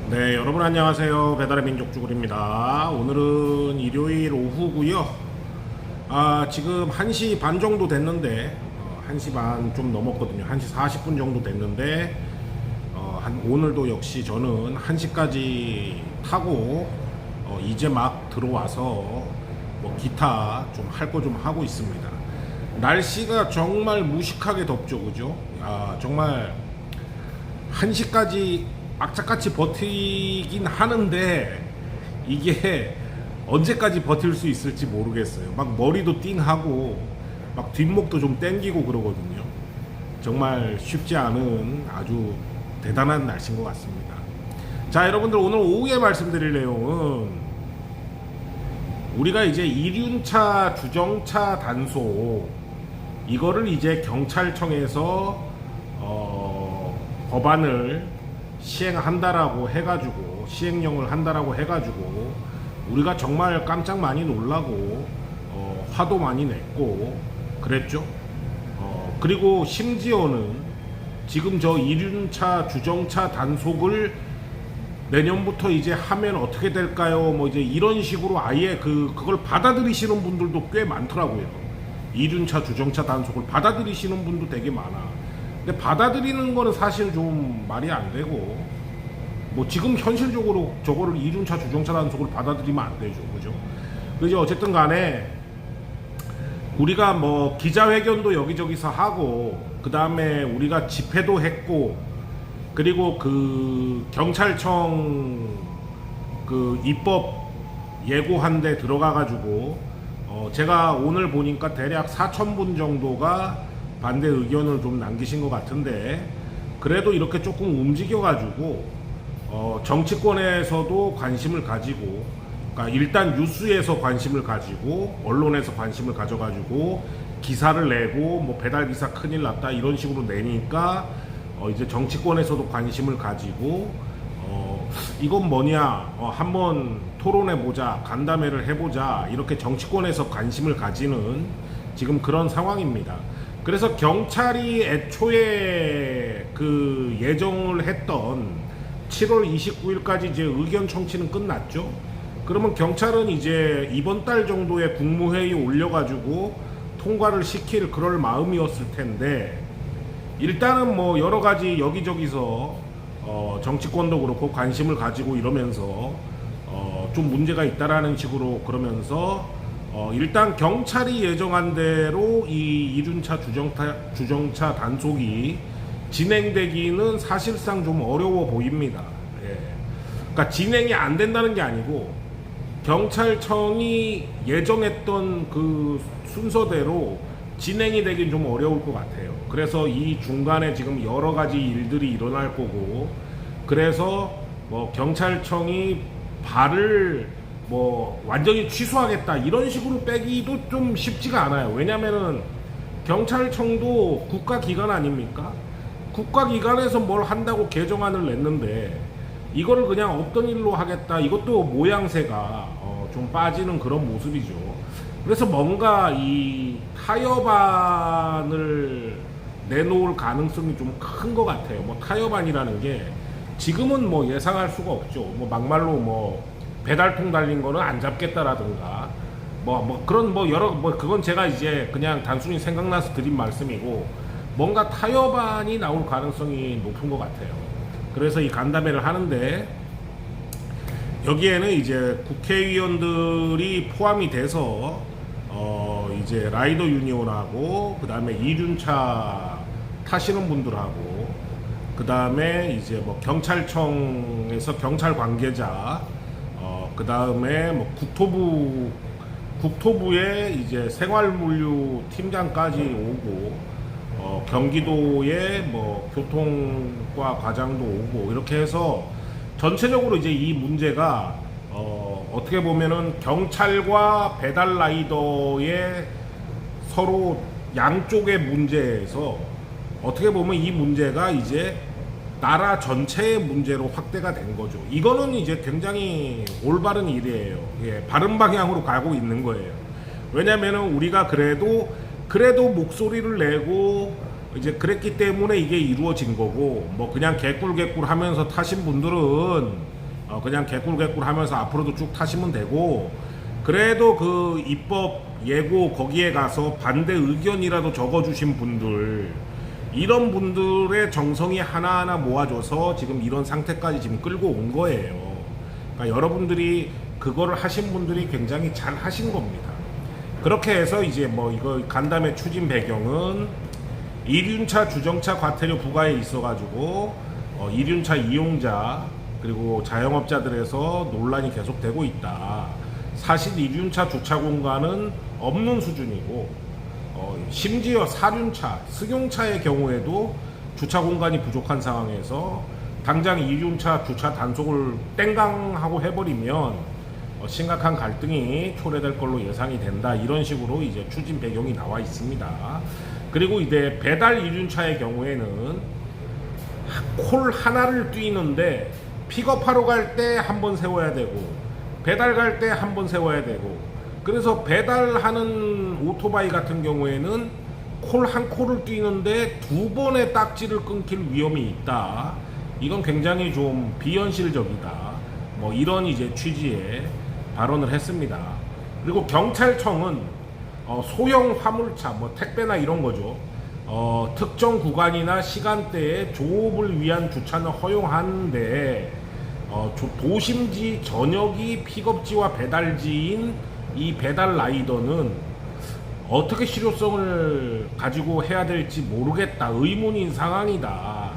네, 여러분 안녕하세요. 배달의 민족 쭈구리입니다. 오늘은 일요일 오후고요. 지금 1시 반 정도 됐는데 1시 반 좀 넘었거든요. 1시 40분 정도 됐는데 오늘도 역시 저는 1시까지 타고 이제 막 들어와서 뭐 기타 좀 할 거 좀 하고 있습니다. 날씨가 정말 무식하게 덥죠, 그죠? 정말 1시까지 악착같이 버티긴 하는데 이게 언제까지 버틸 수 있을지 모르겠어요. 막 머리도 띵하고 막 뒷목도 좀 땡기고 그러거든요. 정말 쉽지 않은 아주 대단한 날씨인 것 같습니다. 자, 여러분들 오늘 오후에 말씀드릴 내용은 우리가 이제 이륜차 주정차 단속 이거를 이제 경찰청에서 법안을 시행한다라고 해가지고 시행령을 한다라고 해가지고 우리가 정말 깜짝 많이 놀라고 화도 많이 냈고 그랬죠. 그리고 심지어는 지금 저 이륜차 주정차 단속을 내년부터 이제 하면 어떻게 될까요? 뭐 이제 이런 식으로 아예 그걸 받아들이시는 분들도 꽤 많더라고요. 이륜차 주정차 단속을 받아들이시는 분도 되게 많아. 근데 받아들이는 거는 사실 좀 말이 안 되고 뭐 지금 현실적으로 저거를 이륜차 주정차 단속을 받아들이면 안 되죠, 그죠? 그죠? 어쨌든 간에 우리가 뭐 기자회견도 여기저기서 하고 그 다음에 우리가 집회도 했고 그리고 그 경찰청 그 입법 예고한 데 들어가 가지고 제가 오늘 보니까 대략 4,000분 정도가 반대 의견을 좀 남기신 것 같은데 그래도 이렇게 조금 움직여 가지고 정치권에서도 관심을 가지고 그러니까 일단 뉴스에서 관심을 가지고 언론에서 관심을 가져 가지고 기사를 내고 뭐 배달기사 큰일 났다 이런 식으로 내니까 이제 정치권에서도 관심을 가지고 이건 뭐냐 한번 토론해 보자 간담회를 해보자 이렇게 정치권에서 관심을 가지는 지금 그런 상황입니다. 그래서 경찰이 애초에 그 예정을 했던 7월 29일까지 이제 의견 청취는 끝났죠. 그러면 경찰은 이제 이번 달 정도에 국무회의 올려가지고 통과를 시킬 그럴 마음이었을 텐데 일단은 뭐 여러 가지 여기저기서 정치권도 그렇고 관심을 가지고 이러면서 좀 문제가 있다라는 식으로 그러면서 일단 경찰이 예정한 대로 이 이륜차 주정차 단속이 진행되기는 사실상 좀 어려워 보입니다. 예. 그러니까 진행이 안 된다는 게 아니고 경찰청이 예정했던 그 순서대로 진행이 되긴 좀 어려울 것 같아요. 그래서 이 중간에 지금 여러 가지 일들이 일어날 거고 그래서 뭐 경찰청이 발을 뭐 완전히 취소하겠다 이런 식으로 빼기도 좀 쉽지가 않아요. 왜냐면은 경찰청도 국가기관 아닙니까? 국가기관에서 뭘 한다고 개정안을 냈는데 이거를 그냥 없던 일로 하겠다 이것도 모양새가 좀 빠지는 그런 모습이죠. 그래서 뭔가 이 타협안을 내놓을 가능성이 좀 큰 것 같아요. 뭐 타협안이라는 게 지금은 뭐 예상할 수가 없죠. 뭐 막말로 뭐 배달통 달린 거는 안 잡겠다라든가 뭐 그런 뭐 여러 뭐 그건 제가 이제 그냥 단순히 생각나서 드린 말씀이고 뭔가 타협안이 나올 가능성이 높은 것 같아요. 그래서 이 간담회를 하는데 여기에는 이제 국회의원들이 포함이 돼서 이제 라이더 유니온하고 그 다음에 이륜차 타시는 분들하고 그 다음에 이제 뭐 경찰청에서 경찰 관계자 그 다음에 뭐 국토부에 이제 생활물류 팀장까지 오고 경기도의 뭐 교통과 과장도 오고 이렇게 해서 전체적으로 이제 이 문제가 어떻게 보면은 경찰과 배달 라이더의 서로 양쪽의 문제에서 어떻게 보면 이 문제가 이제 나라 전체의 문제로 확대가 된 거죠. 이거는 이제 굉장히 올바른 일이에요. 예, 바른 방향으로 가고 있는 거예요. 왜냐면은 우리가 그래도 목소리를 내고 이제 그랬기 때문에 이게 이루어진 거고 뭐 그냥 개꿀 하면서 타신 분들은 그냥 개꿀개꿀 하면서 앞으로도 쭉 타시면 되고, 그래도 그 입법 예고 거기에 가서 반대 의견이라도 적어주신 분들, 이런 분들의 정성이 하나하나 모아져서 지금 이런 상태까지 지금 끌고 온 거예요. 그러니까 여러분들이 그거를 하신 분들이 굉장히 잘 하신 겁니다. 그렇게 해서 이제 뭐 이거 간담회 추진 배경은 이륜차 주정차 과태료 부과에 있어가지고 이륜차 이용자 그리고 자영업자들에서 논란이 계속되고 있다. 사실 이륜차 주차 공간은 없는 수준이고 심지어 사륜차, 승용차의 경우에도 주차 공간이 부족한 상황에서 당장 이륜차 주차 단속을 땡강하고 해버리면 심각한 갈등이 초래될 걸로 예상이 된다. 이런 식으로 이제 추진 배경이 나와 있습니다. 그리고 이제 배달 이륜차의 경우에는 콜 하나를 뛰는데 픽업하러 갈 때 한 번 세워야 되고 배달 갈 때 한 번 세워야 되고, 그래서 배달하는 오토바이 같은 경우에는 콜 한 콜을 뛰는데 두 번의 딱지를 끊길 위험이 있다. 이건 굉장히 좀 비현실적이다. 뭐 이런 이제 취지의 발언을 했습니다. 그리고 경찰청은 소형 화물차, 뭐 택배나 이런 거죠. 특정 구간이나 시간대에 조업을 위한 주차는 허용하는데 도심지 전역이 픽업지와 배달지인 이 배달 라이더는 어떻게 실효성을 가지고 해야 될지 모르겠다. 의문인 상황이다.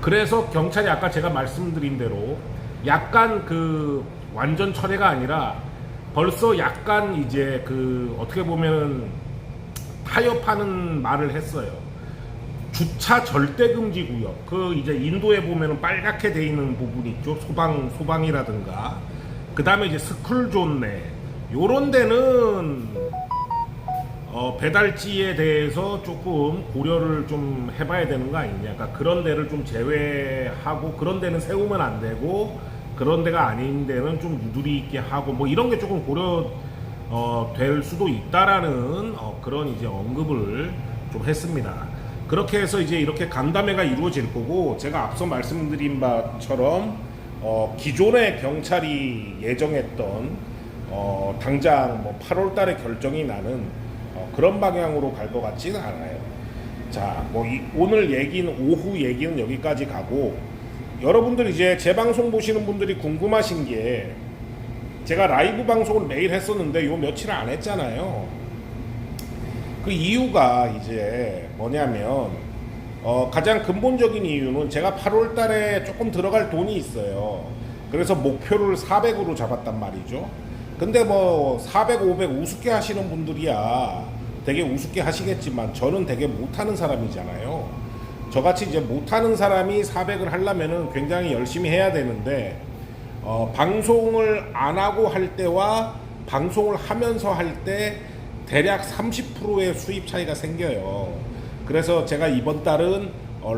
그래서 경찰이 아까 제가 말씀드린 대로 약간 그 완전 철회가 아니라 벌써 약간 이제 그 어떻게 보면 타협하는 말을 했어요. 주차 절대 금지 구역. 그 이제 인도에 보면은 빨갛게 돼 있는 부분 있죠. 소방이라든가. 그 다음에 이제 스쿨존 내. 요런 데는 배달지에 대해서 조금 고려를 좀 해봐야 되는 거 아니냐. 그러니까 그런 데를 좀 제외하고, 그런 데는 세우면 안 되고, 그런 데가 아닌 데는 좀 유두리 있게 하고, 뭐 이런 게 조금 고려 될 수도 있다라는 그런 이제 언급을 좀 했습니다. 그렇게 해서 이제 이렇게 간담회가 이루어질 거고, 제가 앞서 말씀드린 바처럼 기존의 경찰이 예정했던 당장 뭐 8월 달에 결정이 나는 그런 방향으로 갈 것 같지는 않아요. 자, 뭐 오늘 얘기는, 오후 얘기는 여기까지 가고, 여러분들 이제 제 방송 보시는 분들이 궁금하신 게, 제가 라이브 방송을 매일 했었는데 요 며칠 안 했잖아요. 그 이유가 이제 뭐냐면 가장 근본적인 이유는 제가 8월 달에 조금 들어갈 돈이 있어요. 그래서 목표를 400으로 잡았단 말이죠. 근데 뭐 400, 500 우습게 하시는 분들이야 되게 우습게 하시겠지만, 저는 되게 못하는 사람이잖아요. 저같이 이제 못하는 사람이 400을 하려면은 굉장히 열심히 해야 되는데, 방송을 안 하고 할 때와 방송을 하면서 할 때 대략 30%의 수입 차이가 생겨요. 그래서 제가 이번 달은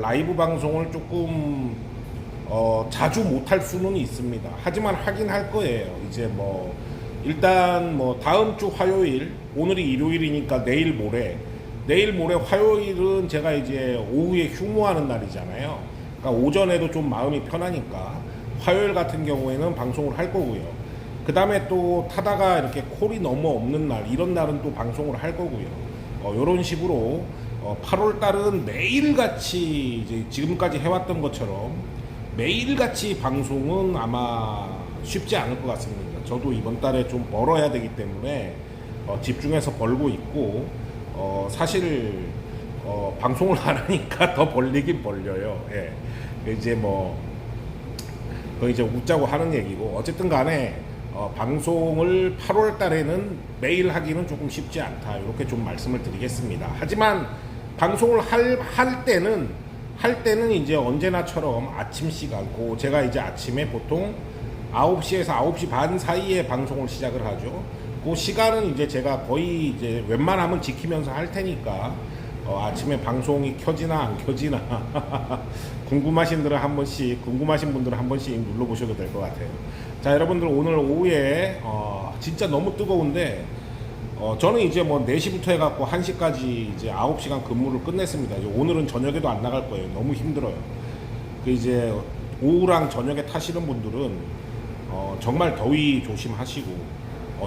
라이브 방송을 조금 자주 못할 수는 있습니다. 하지만 하긴 할 거예요. 이제 뭐 일단 뭐 다음 주 화요일, 오늘이 일요일이니까 내일 모레 화요일은 제가 이제 오후에 휴무하는 날이잖아요. 그러니까 오전에도 좀 마음이 편하니까 화요일 같은 경우에는 방송을 할 거고요. 그 다음에 또 타다가 이렇게 콜이 너무 없는 날, 이런 날은 또 방송을 할 거고요. 이런 식으로 8월 달은 매일같이 이제 지금까지 해왔던 것처럼 매일같이 방송은 아마 쉽지 않을 것 같습니다. 저도 이번 달에 좀 벌어야 되기 때문에 집중해서 벌고 있고, 사실 방송을 안 하니까 더 벌리긴 벌려요. 예. 이제 뭐 이제 웃자고 하는 얘기고, 어쨌든 간에 방송을 8월 달에는 매일 하기는 조금 쉽지 않다, 이렇게 좀 말씀을 드리겠습니다. 하지만 방송을 할 때는 이제 언제나처럼 아침 시간, 제가 이제 아침에 보통 9시에서 9시 반 사이에 방송을 시작을 하죠. 그 시간은 이제 제가 거의 이제 웬만하면 지키면서 할 테니까 아침에 방송이 켜지나 안 켜지나 궁금하신 분들은 한 번씩 눌러보셔도 될 것 같아요. 자, 여러분들 오늘 오후에 진짜 너무 뜨거운데 저는 이제 뭐 4시부터 해갖고 1시까지 이제 9시간 근무를 끝냈습니다. 이제 오늘은 저녁에도 안 나갈 거예요. 너무 힘들어요. 그 이제 오후랑 저녁에 타시는 분들은 정말 더위 조심하시고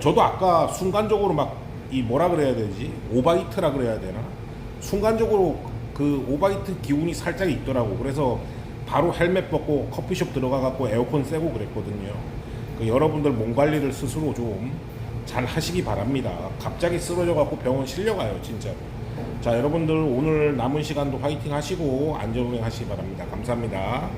저도 아까 순간적으로 막 이 뭐라 그래야 되지? 오바이트라 그래야 되나? 순간적으로 그 오바이트 기운이 살짝 있더라고. 그래서 바로 헬멧 벗고 커피숍 들어가 갖고 에어컨 쐬고 그랬거든요. 여러분들 몸 관리를 스스로 좀 잘 하시기 바랍니다. 갑자기 쓰러져 갖고 병원 실려가요, 진짜로. 자, 여러분들 오늘 남은 시간도 화이팅 하시고 안전운행 하시기 바랍니다. 감사합니다.